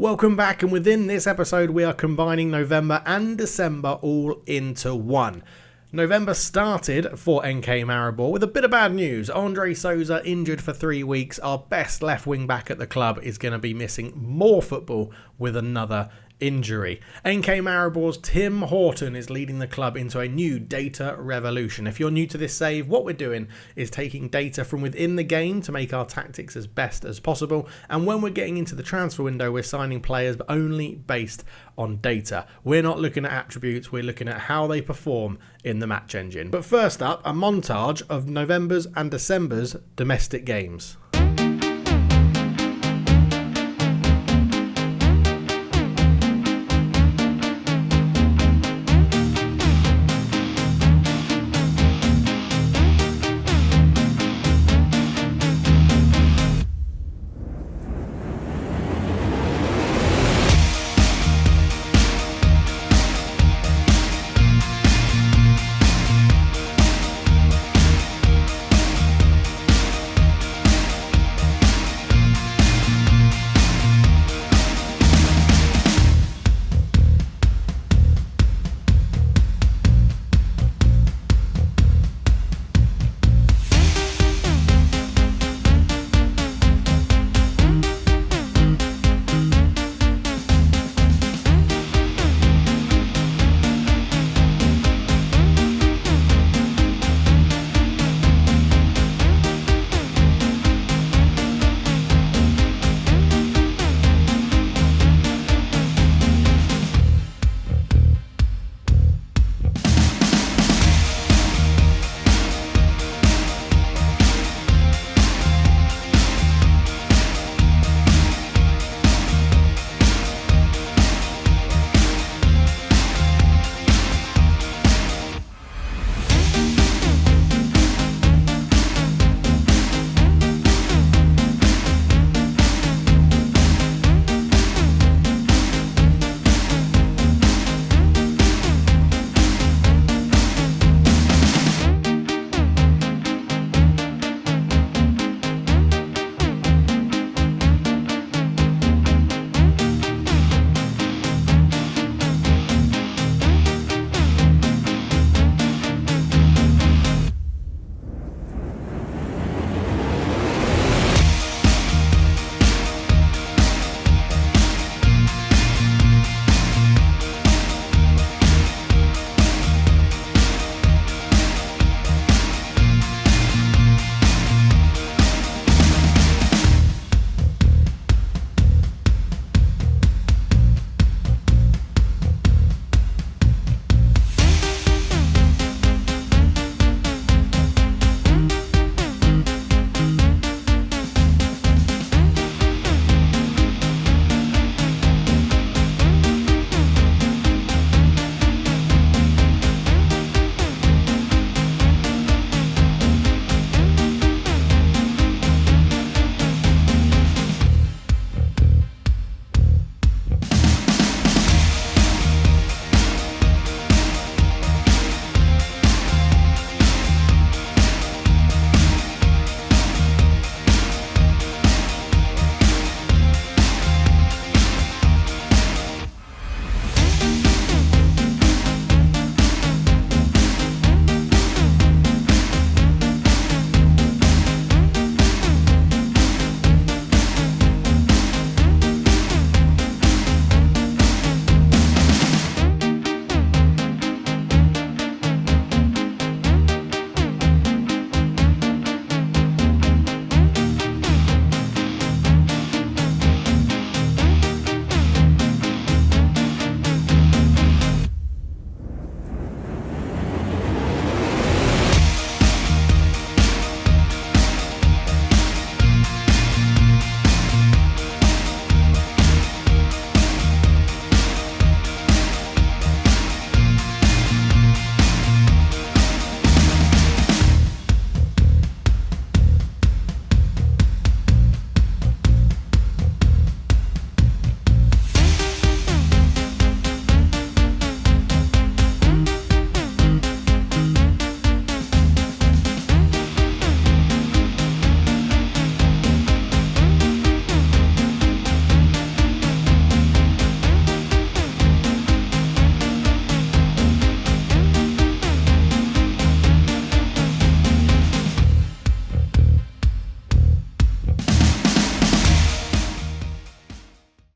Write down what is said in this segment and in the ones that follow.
Welcome back, and within this episode we are combining November and December all into one. November started for NK MARIBOR with a bit of bad news. Andre Souza injured for 3 weeks. Our best left wing back at the club is going to be missing more football with another injury. NK MARIBOR's Tim Horton is leading the club into a new data revolution. If you're new to this save, what we're doing is taking data from within the game to make our tactics as best as possible, and when we're getting into the transfer window, we're signing players but only based on data. We're not looking at attributes, we're looking at how they perform in the match engine. But first up, a montage of November's and December's domestic games.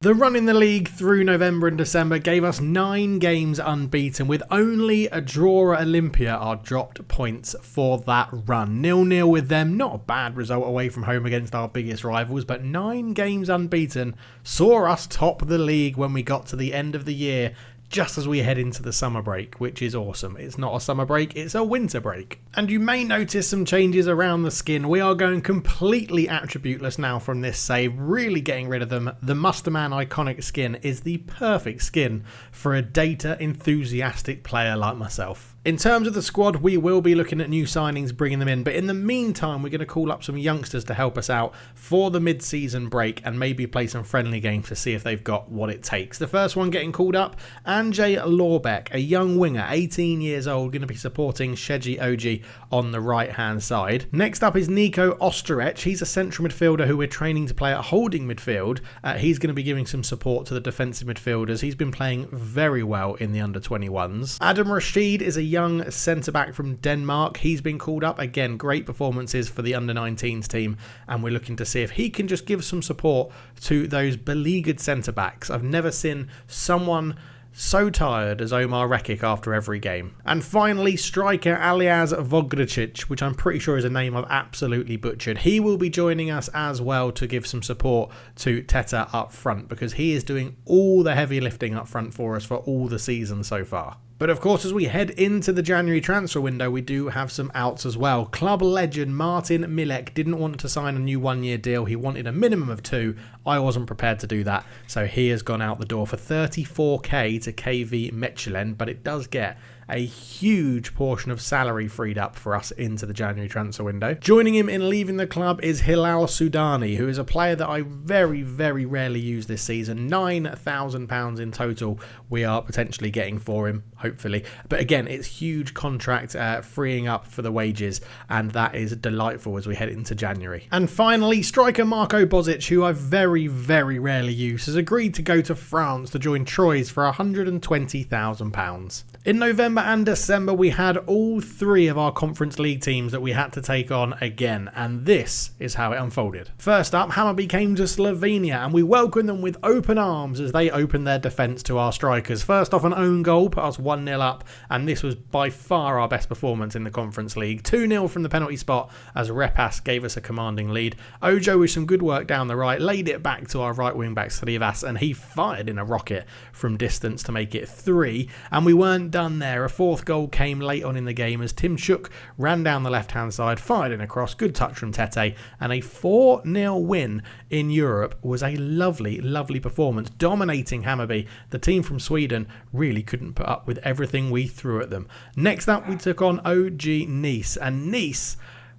The run in the league through November and December gave us 9 games unbeaten, with only a draw at Olympia our dropped points for that run. 0-0 with them, not a bad result away from home against our biggest rivals, but 9 games unbeaten saw us top the league when we got to the end of the year, just as we head into the summer break, which is awesome. It's not a summer break, it's a winter break. And you may notice some changes around the skin. We are going completely attributeless now from this save, really getting rid of them. The Musterman iconic skin is the perfect skin for a data enthusiastic player like myself. In terms of the squad, we will be looking at new signings, bringing them in, but in the meantime, we're going to call up some youngsters to help us out for the mid-season break and maybe play some friendly games to see if they've got what it takes. The first one getting called up, Andrzej Lorbeck, a young winger, 18 years old, going to be supporting Sheji Oji on the right-hand side. Next up is Nico Osterech. He's a central midfielder who we're training to play at holding midfield. He's going to be giving some support to the defensive midfielders. He's been playing very well in the under-21s. Adam Rashid is a young centre-back from Denmark. He's been called up. Again, great performances for the under-19s team, and we're looking to see if he can just give some support to those beleaguered centre-backs. I've never seen someone so tired as Omar Rekic after every game. And finally, striker Aliaz Vogricic, which I'm pretty sure is a name I've absolutely butchered. He will be joining us as well to give some support to Teta up front, because he is doing all the heavy lifting up front for us for all the season so far. But of course, as we head into the January transfer window, we do have some outs as well. Club legend Martin Milek didn't want to sign a new 1-year deal. He wanted a minimum of 2. I wasn't prepared to do that, so he has gone out the door for 34k to KV Mechelen, but it does get a huge portion of salary freed up for us into the January transfer window. Joining him in leaving the club is Hilal Sudani, who is a player that I very, very rarely use this season. £9,000 in total we are potentially getting for him, hopefully. But again, it's huge contract freeing up for the wages, and that is delightful as we head into January. And finally, striker Marko Bozic, who I very, very rarely use, has agreed to go to France to join Troyes for £120,000. In November and December, we had all 3 of our Conference League teams that we had to take on again, and this is how it unfolded. First up, Hammarby came to Slovenia, and we welcomed them with open arms as they opened their defence to our strikers. First off, an own goal put us 1-0 up, and this was by far our best performance in the Conference League. 2-0 from the penalty spot as Repas gave us a commanding lead. Ojo, with some good work down the right, laid it back to our right wing back Srivas, and he fired in a rocket from distance to make it 3, and we weren't done there. A 4th goal came late on in the game as Tim Shook ran down the left hand side, fired in a cross, good touch from Tete, and a 4-0 win in Europe was a lovely, lovely performance, dominating Hammarby. The team from Sweden really couldn't put up with everything we threw at them. Next up, we took on OG Nice, and Nice,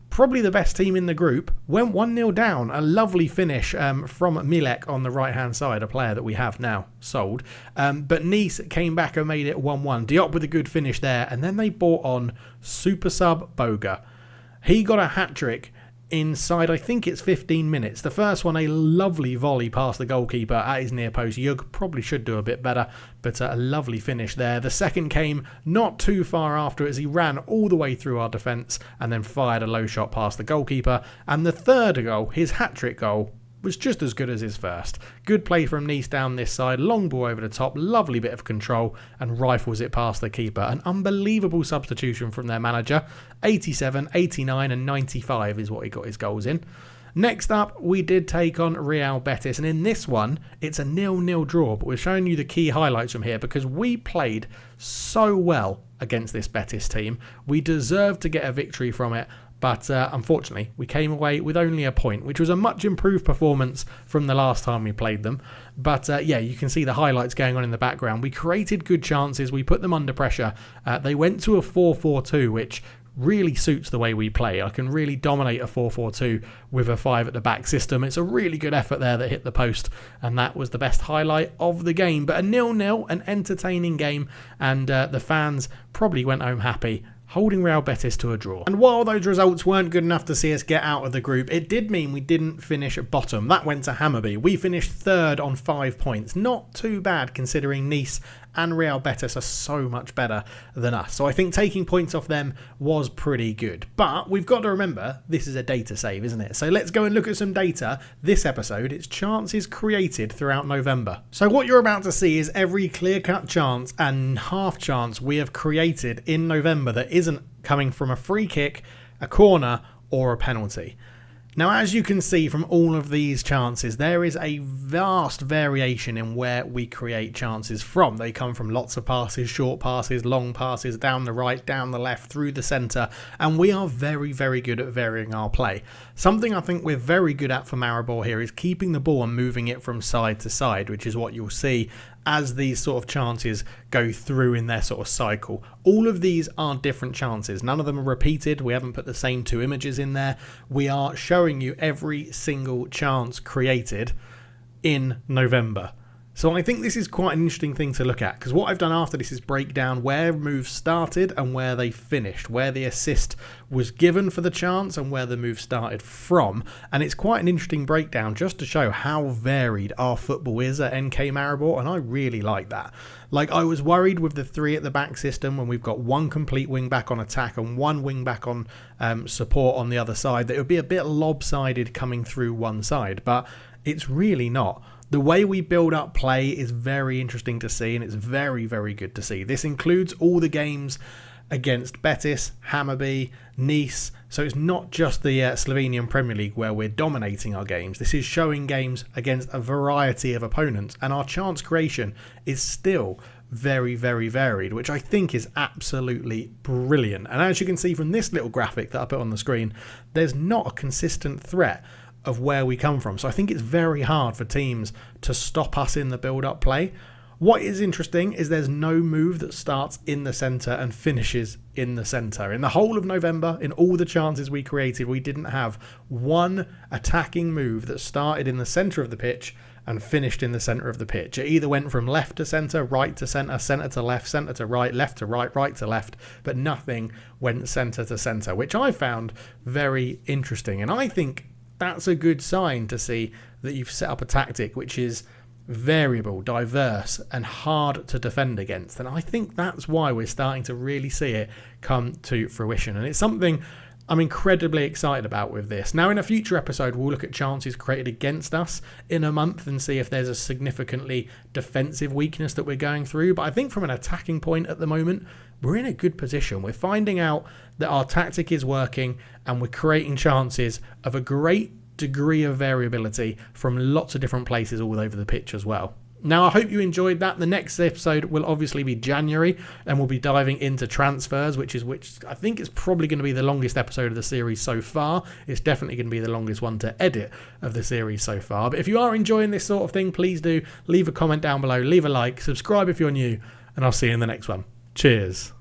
probably the best team in the group, went 1-0 down. A lovely finish from Milek on the right-hand side, a player that we have now sold. But Nice came back and made it 1-1. Diop with a good finish there, and then they brought on super sub Boga. He got a hat-trick inside, I think it's 15 minutes. The first one, a lovely volley past the goalkeeper at his near post. Jug probably should do a bit better, but a lovely finish there. The second came not too far after as he ran all the way through our defence and then fired a low shot past the goalkeeper. And the third goal, his hat-trick goal, was just as good as his first. Good play from Nice down this side, long ball over the top, lovely bit of control, and rifles it past the keeper. An unbelievable substitution from their manager. 87, 89 and 95 is what he got his goals in. Next up, we did take on Real Betis, and in this one, it's a 0-0 draw, but we're showing you the key highlights from here because we played so well against this Betis team. We deserved to get a victory from it, but unfortunately, we came away with only a point, which was a much improved performance from the last time we played them. But yeah, you can see the highlights going on in the background. We created good chances. We put them under pressure. They went to a 4-4-2, which really suits the way we play. I can really dominate a 4-4-2 with a 5 at the back system. It's a really good effort there that hit the post, and that was the best highlight of the game. But a 0-0, an entertaining game, and the fans probably went home happy. holding Real Betis to a draw. And while those results weren't good enough to see us get out of the group, it did mean we didn't finish at bottom. That went to Hammarby. We finished third on 5 points. Not too bad considering Nice and Real Betis are so much better than us. So I think taking points off them was pretty good. But we've got to remember, this is a data save, isn't it? So let's go and look at some data. This episode, it's chances created throughout November. So what you're about to see is every clear-cut chance and half chance we have created in November that isn't coming from a free kick, a corner, or a penalty. Now, as you can see from all of these chances, there is a vast variation in where we create chances from. They come from lots of passes, short passes, long passes, down the right, down the left, through the centre, and we are very, very good at varying our play. Something I think we're very good at for Maribor here is keeping the ball and moving it from side to side, which is what you'll see as these sort of chances go through in their sort of cycle. All of these are different chances. None of them are repeated. We haven't put the same 2 images in there. We are showing you every single chance created in November. So I think this is quite an interesting thing to look at, because what I've done after this is break down where moves started and where they finished, where the assist was given for the chance and where the move started from. And it's quite an interesting breakdown just to show how varied our football is at NK Maribor, and I really like that. Like, I was worried with the 3 at the back system when we've got 1 complete wing back on attack and 1 wing back on support on the other side, that it would be a bit lopsided coming through one side, but it's really not. The way we build up play is very interesting to see, and it's very, very good to see. This includes all the games against Betis, Hammarby, Nice. So it's not just the Slovenian Premier League where we're dominating our games. This is showing games against a variety of opponents, and our chance creation is still very, very varied, which I think is absolutely brilliant. And as you can see from this little graphic that I put on the screen, there's not a consistent threat of where we come from. So I think it's very hard for teams to stop us in the build-up play. What is interesting is there's no move that starts in the centre and finishes in the centre. In the whole of November, in all the chances we created, we didn't have one attacking move that started in the centre of the pitch and finished in the centre of the pitch. It either went from left to centre, right to centre, centre to left, centre to right, left to right, right to left, but nothing went centre to centre, which I found very interesting. And I think that's a good sign to see that you've set up a tactic which is variable, diverse, and hard to defend against. And I think that's why we're starting to really see it come to fruition. And it's something I'm incredibly excited about with this. Now, in a future episode, we'll look at chances created against us in a month and see if there's a significantly defensive weakness that we're going through. But I think from an attacking point at the moment, we're in a good position. We're finding out that our tactic is working and we're creating chances of a great degree of variability from lots of different places all over the pitch as well. Now, I hope you enjoyed that. The next episode will obviously be January, and we'll be diving into transfers, which I think is probably going to be the longest episode of the series so far. It's definitely going to be the longest one to edit of the series so far. But if you are enjoying this sort of thing, please do leave a comment down below, leave a like, subscribe if you're new, and I'll see you in the next one. Cheers.